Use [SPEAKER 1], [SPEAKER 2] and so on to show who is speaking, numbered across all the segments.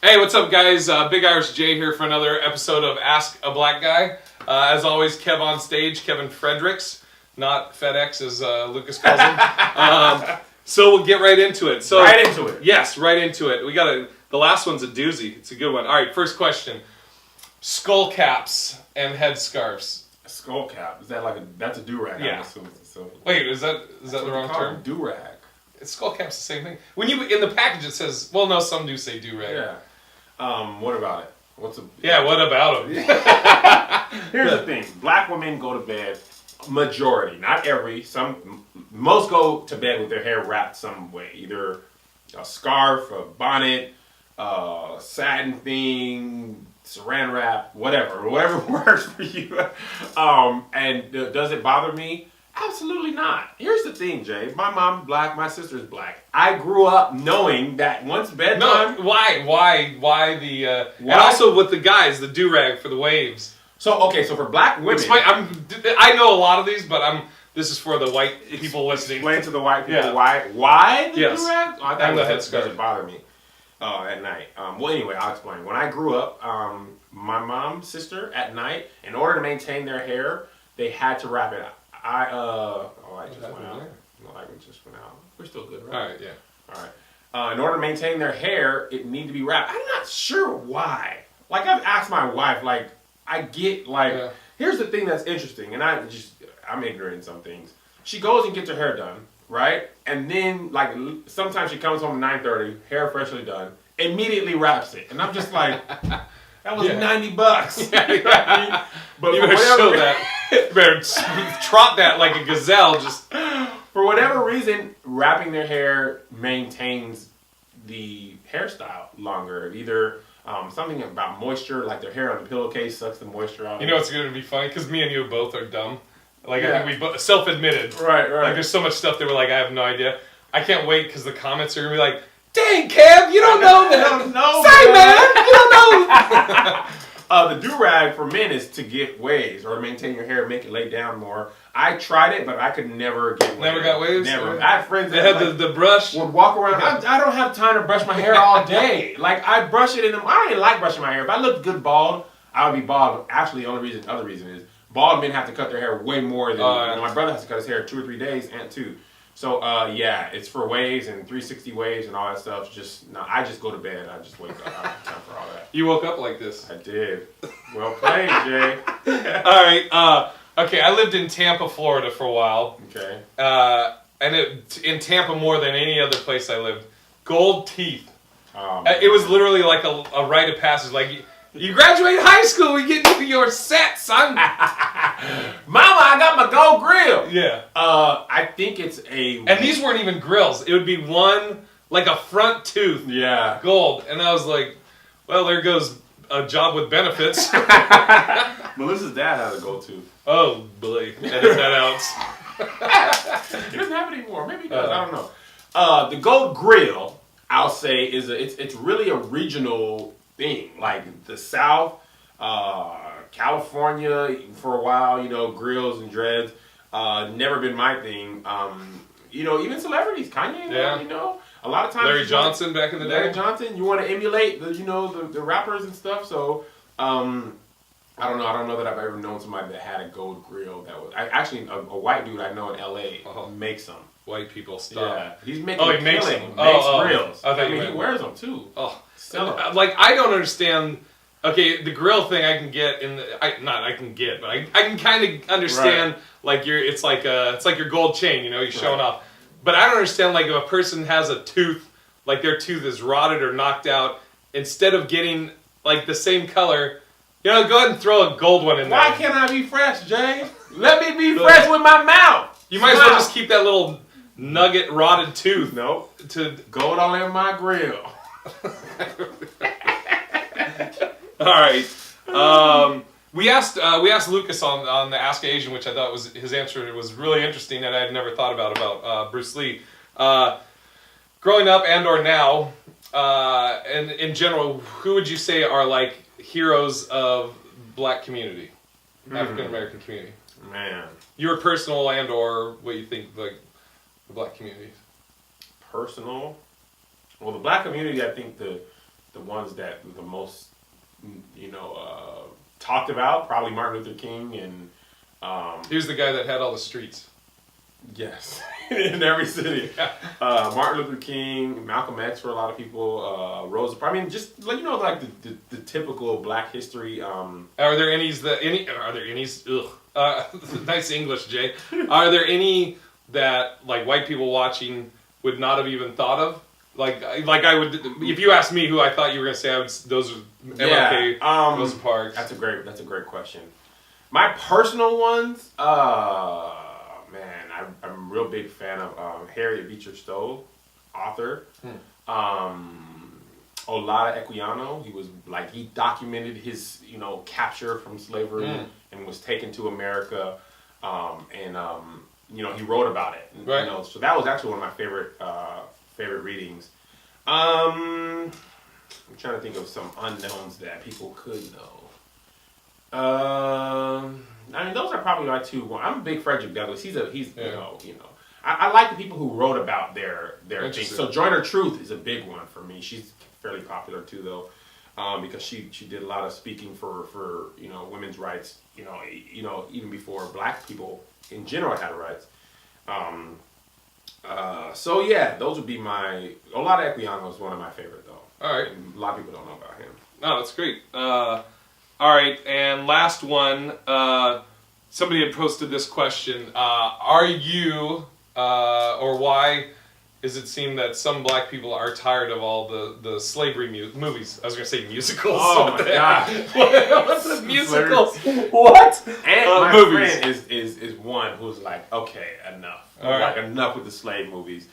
[SPEAKER 1] Hey, what's up, guys? Big Irish Jay here for another episode of Ask a Black Guy. As always, Kev on stage, Kevin Fredericks, not FedEx as Lucas calls him. So we'll get right into it.
[SPEAKER 2] Right into it.
[SPEAKER 1] Yes, right into it. The last one's a doozy. It's a good one. All right, first question: skull caps and headscarfs.
[SPEAKER 2] A skull cap, is that that's a durag?
[SPEAKER 1] Yeah.
[SPEAKER 2] I'm assuming. So
[SPEAKER 1] Wait, is that the wrong term?
[SPEAKER 2] Durag.
[SPEAKER 1] Skull cap's the same thing. When you in the package it says, well, no, some do say durag.
[SPEAKER 2] Yeah. What about it? What
[SPEAKER 1] about them?
[SPEAKER 2] Here's the thing: black women go to bed. Majority, not every. Most go to bed with their hair wrapped some way, either a scarf, a bonnet, satin thing, saran wrap, whatever works for you. And does it bother me? Absolutely not. Here's the thing, Jay. My mom's black. My sister's black. I grew up knowing that once bedtime.
[SPEAKER 1] No, why the? And also with the guys, the do-rag for the waves.
[SPEAKER 2] So for black women,
[SPEAKER 1] I know a lot of these, but this is for the white people listening.
[SPEAKER 2] Explain to the white people why the
[SPEAKER 1] yes.
[SPEAKER 2] do-rag? I
[SPEAKER 1] thought
[SPEAKER 2] that doesn't bother me at night. Well, anyway, I'll explain. When I grew up, my mom's sister at night, in order to maintain their hair, they had to wrap it up. I just went out. No, I just went out. We're still good, right?
[SPEAKER 1] All right, yeah.
[SPEAKER 2] All right. In order to maintain their hair, it needed to be wrapped. I'm not sure why. Like, I've asked my wife, here's the thing that's interesting, and I'm ignorant in some things. She goes and gets her hair done, right? And then, sometimes she comes home at 9:30, hair freshly done, immediately wraps it. And I'm just like, that was $90.
[SPEAKER 1] Yeah,
[SPEAKER 2] you know what I mean? But
[SPEAKER 1] you better show that. You better trot that like a gazelle. Just
[SPEAKER 2] for whatever reason, wrapping their hair maintains the hairstyle longer. Either something about moisture, like their hair on the pillowcase sucks the moisture out.
[SPEAKER 1] You know what's going to be funny? Because me and you both are dumb. I think we both self-admitted.
[SPEAKER 2] Right.
[SPEAKER 1] Like, there's so much stuff that we're like, I have no idea. I can't wait because the comments are going to be like, dang, Kev, you don't know that.
[SPEAKER 2] I don't know,
[SPEAKER 1] say, man, you don't know.
[SPEAKER 2] The do-rag for men is to get waves or maintain your hair, make it lay down more. I tried it, but I could never get waves.
[SPEAKER 1] Never got waves?
[SPEAKER 2] Never. I had friends
[SPEAKER 1] that had the brush.
[SPEAKER 2] Would walk around. I don't have time to brush my hair all day. I brush it in the... I don't even like brushing my hair. If I looked good bald, I would be bald. Actually, the other reason is bald men have to cut their hair way more than... my brother has to cut his hair 2 or 3 days, and 2. So, it's for waves and 360 waves and all that stuff. I just go to bed. I just wake up. I don't have time for all that.
[SPEAKER 1] You woke up like this.
[SPEAKER 2] I did. Well played, Jay.
[SPEAKER 1] All right. Okay, I lived in Tampa, Florida for a while.
[SPEAKER 2] Okay.
[SPEAKER 1] And in Tampa more than any other place I lived. Gold teeth.
[SPEAKER 2] It
[SPEAKER 1] was literally like a rite of passage. Like, you graduate high school, we get into your set, son.
[SPEAKER 2] Mama, I got my gold grill.
[SPEAKER 1] Yeah.
[SPEAKER 2] I think it's
[SPEAKER 1] And these weren't even grills. It would be one, like a front tooth.
[SPEAKER 2] Yeah.
[SPEAKER 1] Gold. And I was like, well, there goes a job with benefits.
[SPEAKER 2] Melissa's dad had a gold tooth.
[SPEAKER 1] Oh, boy. Edit that out.
[SPEAKER 2] He doesn't have it anymore. Maybe he does. I don't know. The gold grill, I'll say, it's really a regional thing. Like the South, California for a while, grills and dreads. Never been my thing. Even celebrities, Kanye, a lot of times.
[SPEAKER 1] Larry Johnson back in the day.
[SPEAKER 2] Larry Johnson, you want to emulate the rappers and stuff. So I don't know. I don't know that I've ever known somebody that had a gold grill. That was actually a white dude I know in L.A. Makes them.
[SPEAKER 1] White people stuff.
[SPEAKER 2] Yeah, he's making.
[SPEAKER 1] He makes them.
[SPEAKER 2] Makes grills.
[SPEAKER 1] He
[SPEAKER 2] wears them too.
[SPEAKER 1] Oh,
[SPEAKER 2] Sell
[SPEAKER 1] I don't understand. Okay, the grill thing I can get I can kind of understand.
[SPEAKER 2] Right.
[SPEAKER 1] It's like your gold chain. You're showing off. But I don't understand. If a person has a tooth, like their tooth is rotted or knocked out, instead of getting the same color. Go ahead and throw a gold one in there.
[SPEAKER 2] Why can't I be fresh, Jay? Let me be fresh with my mouth.
[SPEAKER 1] You might as well just keep that little nugget rotted tooth.
[SPEAKER 2] Nope. To gold all in my grill.
[SPEAKER 1] All right. We asked Lucas on the Ask Asian, which I thought was his answer was really interesting that I had never thought about Bruce Lee. Growing up and or now, and in general, who would you say are heroes of black community, African American community?
[SPEAKER 2] Man,
[SPEAKER 1] Your personal and or what you think the black community?
[SPEAKER 2] Personal. Well, the black community, I think the the ones that the most, talked about. Probably Martin Luther King and.
[SPEAKER 1] He was the guy that had all the streets.
[SPEAKER 2] Yes, in every city.
[SPEAKER 1] Yeah.
[SPEAKER 2] Martin Luther King, Malcolm X for a lot of people. Rosa. I mean, just like the typical Black history.
[SPEAKER 1] Are there any? Are there any? Nice English, Jay. Are there any that like white people watching would not have even thought of? Like I would. If you asked me who I thought you were going to say, those are MLK, Rosa Parks.
[SPEAKER 2] That's a great question. My personal ones, man, I'm a real big fan of Harriet Beecher Stowe, author. Olada Equiano, he documented his, capture from slavery and was taken to America, he wrote about it.
[SPEAKER 1] Right.
[SPEAKER 2] So that was actually one of my favorite readings. I'm trying to think of some unknowns that people could know. Those are probably my two. I'm a big Frederick Douglass. He's I like the people who wrote about their things. So Joyner Truth is a big one for me. She's fairly popular too, though, because she did a lot of speaking for women's rights. Even before Black people in general had rights. So yeah, those would be my. Olada Equiano is one of my favorite though.
[SPEAKER 1] All right,
[SPEAKER 2] and a lot of people don't know about him.
[SPEAKER 1] No, that's great. All right, and last one. Somebody had posted this question. Are you, or why does it seem that some Black people are tired of all the slavery movies? I was going to say musicals.
[SPEAKER 2] Oh my God.
[SPEAKER 1] What's the musicals? What?
[SPEAKER 2] And my
[SPEAKER 1] movies.
[SPEAKER 2] friend is one who's like, okay, enough.
[SPEAKER 1] All right.
[SPEAKER 2] Like, enough with the slave movies.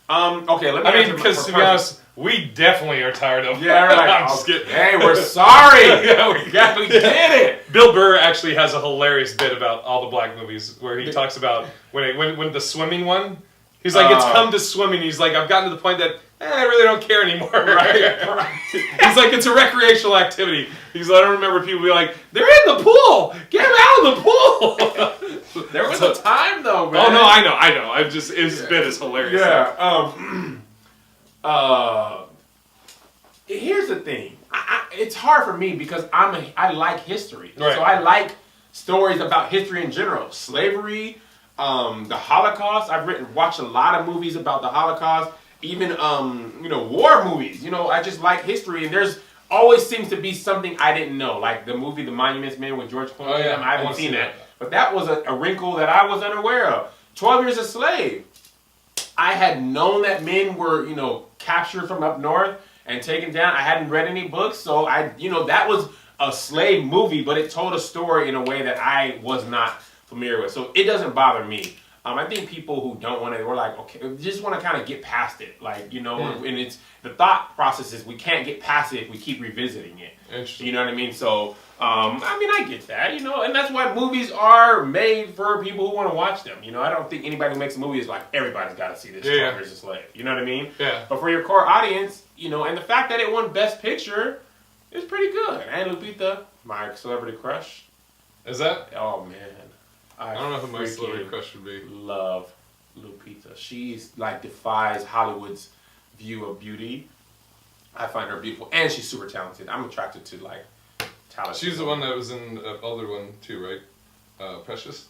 [SPEAKER 2] Okay, let me answer
[SPEAKER 1] because to be honest, we definitely are tired of.
[SPEAKER 2] Yeah, we're like,
[SPEAKER 1] I'm just kidding.
[SPEAKER 2] Hey, we're sorry.
[SPEAKER 1] Yeah, we
[SPEAKER 2] get it.
[SPEAKER 1] Bill Burr actually has a hilarious bit about all the Black movies where he talks about when the swimming one. He's like, it's come to swimming. He's like, I've gotten to the point that I really don't care anymore.
[SPEAKER 2] Right.
[SPEAKER 1] He's like, it's a recreational activity. He's like, I don't remember people being like, they're in the pool. Get them out of the pool.
[SPEAKER 2] There was a time though, man.
[SPEAKER 1] Oh no, I know. His bit is hilarious.
[SPEAKER 2] Yeah. Here's the thing. It's hard for me because I like history.
[SPEAKER 1] Right.
[SPEAKER 2] So I like stories about history in general. Slavery, the Holocaust. Watched a lot of movies about the Holocaust. Even war movies. I just like history, and there's always seems to be something I didn't know. Like the movie The Monuments Men with George Clooney.
[SPEAKER 1] Oh, yeah.
[SPEAKER 2] I haven't seen that. But that was a wrinkle that I was unaware of. 12 Years a Slave. I had known that men were, captured from up north and taken down. I hadn't read any books, so that was a slave movie, but it told a story in a way that I was not familiar with. So it doesn't bother me. I think people who don't want to, we're like, okay, just want to kind of get past it. Like, and it's, the thought process is we can't get past it if we keep revisiting it.
[SPEAKER 1] Interesting.
[SPEAKER 2] You know what I mean? So, I get that, and that's why movies are made for people who want to watch them. I don't think anybody who makes a movie is like, everybody's got to see this 12 Years a Slave. You know what I mean?
[SPEAKER 1] Yeah.
[SPEAKER 2] But for your core audience, and the fact that it won Best Picture is pretty good. And Lupita, my celebrity crush.
[SPEAKER 1] Is that?
[SPEAKER 2] Oh, man.
[SPEAKER 1] I don't know who my celebrity crush would be.
[SPEAKER 2] Love Lupita. She's defies Hollywood's view of beauty. I find her beautiful, and she's super talented. I'm attracted to talent.
[SPEAKER 1] She's the one that was in the other one too, right? Precious.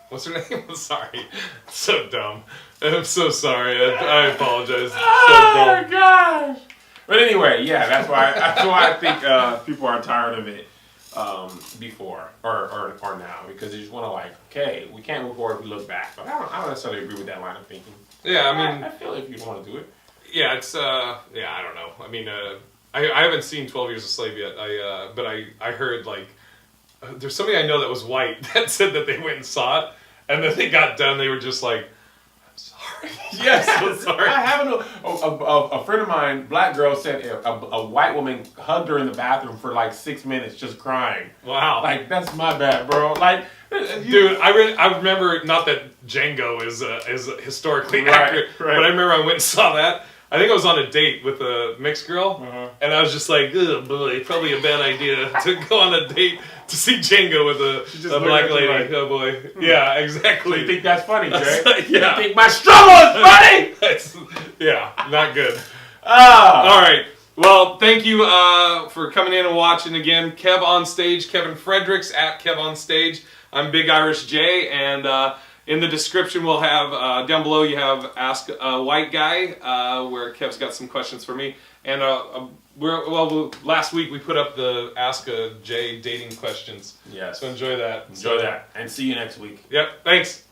[SPEAKER 1] What's her name? I'm sorry. So dumb. I'm so sorry. I apologize.
[SPEAKER 2] Oh gosh. But anyway, yeah, that's why I think people are tired of it. Before or now, because you just want to okay, we can't move forward if we look back. But I don't necessarily agree with that line of thinking.
[SPEAKER 1] Yeah, I mean,
[SPEAKER 2] I feel if you want to do it.
[SPEAKER 1] Yeah, it's I don't know. I mean, I haven't seen 12 Years a Slave yet. But I heard there's somebody I know that was white that said that they went and saw it, and then they got done. They were just like, I'm sorry. Yes, I'm sorry.
[SPEAKER 2] I have a friend of mine, black girl, said a white woman hugged her in the bathroom for 6 minutes just crying.
[SPEAKER 1] Wow.
[SPEAKER 2] That's my bad, bro.
[SPEAKER 1] Dude, I remember, not that Django is historically accurate, but I remember I went and saw that. I think I was on a date with a mixed girl, and I was just like, oh boy, probably a bad idea to go on a date to see Django with a black lady. Oh boy. Yeah, exactly.
[SPEAKER 2] So you think that's funny, Jay?
[SPEAKER 1] Yeah.
[SPEAKER 2] You think my struggle is funny?
[SPEAKER 1] Yeah, not good. All right. Well, thank you for coming in and watching again. Kev on Stage, Kevin Fredericks at Kev on Stage. I'm Big Irish J, and in the description we'll have down below you have Ask a White Guy, where Kev's got some questions for me. And last week we put up the Ask a J dating questions.
[SPEAKER 2] Yes.
[SPEAKER 1] So enjoy that.
[SPEAKER 2] Enjoy that, and see you next week.
[SPEAKER 1] Yep. Thanks.